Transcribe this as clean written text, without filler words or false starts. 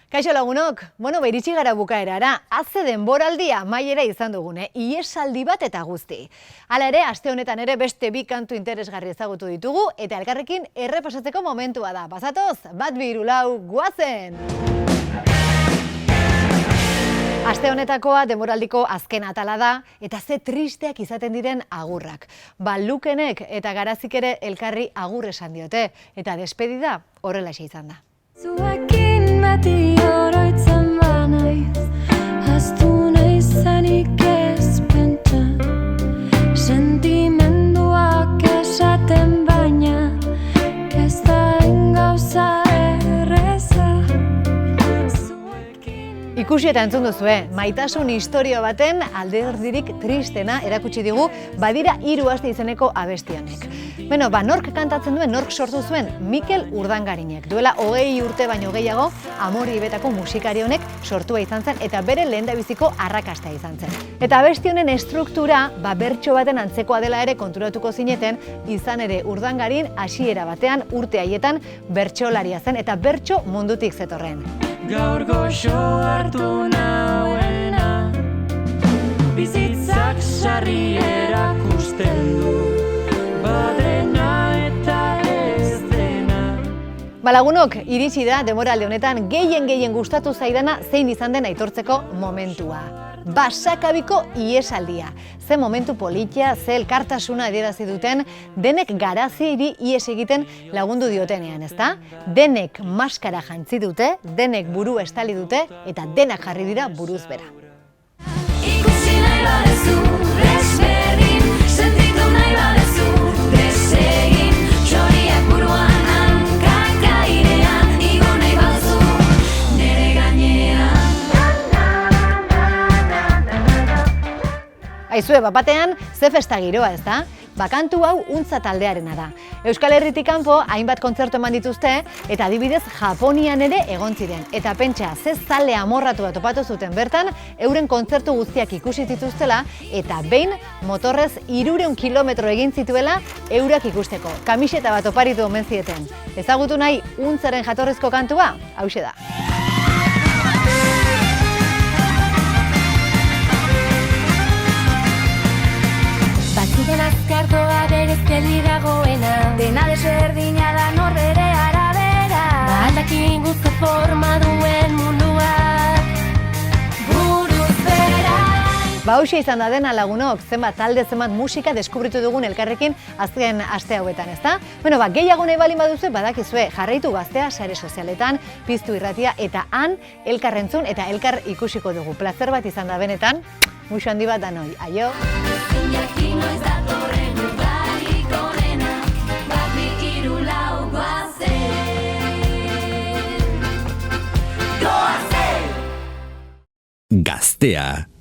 Kaixo lagunok, iritsi gara bukaerara, haze denboraldia amaiera izan dugune, iesaldi bat eta guzti. Hala ere, aste honetan ere beste bi kantu interesgarri ezagutu ditugu, eta elkarrekin errepasatzeko momentua da. Bazatoz, bat bi hiru lau, goazen! Aste honetakoa denboraldiko azken atala da, eta ze tristeak izaten diren agurrak. Lukenek eta Garazik ere elkarri agur esan diote, eta despedida horrelaxe izan da. Zuekin beti oroitzen banaiz, ahaztu naizenik ez pentsa, sentimenduak esaten baina, ez da gauza erreza. Ikusi eta entzun duzue, maitasun istorio baten alderdirik tristena erakutsi digu Badira 3 aste izeneko abesti honek. Nork kantatzen duen, nork sortu zuen? Mikel Urdangarinek. Duela 20 urte baino gehiago, Amoribetako musikari honek sortua izan zen eta bere lehendabiziko arrakasta izan zen. Eta abesti honen estruktura, bertso baten antzekoa dela ere konturatuko zineten, izan ere Urdangarin hasiera batean urte haietan bertsolaria zen eta bertso mundutik zetorren. Gaur goxo hartu nauena, bizitzak sarri erakusten du, badena eta ez dena. Lagunok, iritsi da denboraldi honetan gehien gustatu zaidana zein izan den aitortzeko momentua. Basakabiko iesaldia. Ze momentu politia, ze elkartasuna adierazi duten, denek Garaziri ies egiten lagundu diotenean, ezta? Denek maskara jantzi dute, denek buru estali dute, eta denak jarri dira buruz bera. Ikusi nahi badezu, desberdin, sentitu nahi badezu, desegin, txoriak buruan, hankak airean, igo nahi badezu, nere gainean. Aizue, batean, ze festa giroa, ez da? Kantu hau Untza taldearena da. Euskal Herritik kanpo hainbat kontzertu eman dituzte, eta adibidez Japonian ere egon ziren. Eta pentsa, ze zale amorratua topatu zuten bertan, euren kontzertu guztiak ikusi zituztela, eta behin motorrez 300 kilometro egin zituela eurak ikusteko. Kamiseta bat oparitu omen zieten. Ezagutu nahi Untzaren jatorrizko kantua? Hauxe da. Batzuten azkartoa berez peli dagoena, dena desberdina da norbere arabera, aldakin guzko forma duen munduak buruz bera. Hauxe izan da dena lagunok, zenbat talde, zenbat musika deskubritu dugun elkarrekin azken aste hauetan, ezta? Gehiago nahi balin baduzue, badakizue, jarraitu Gaztea sare sozialetan, Piztu Irratia, eta han elkar entzun eta elkar ikusiko dugu. Plazer bat izan da benetan, muxo handi bat danoi. Aio! Gaztea.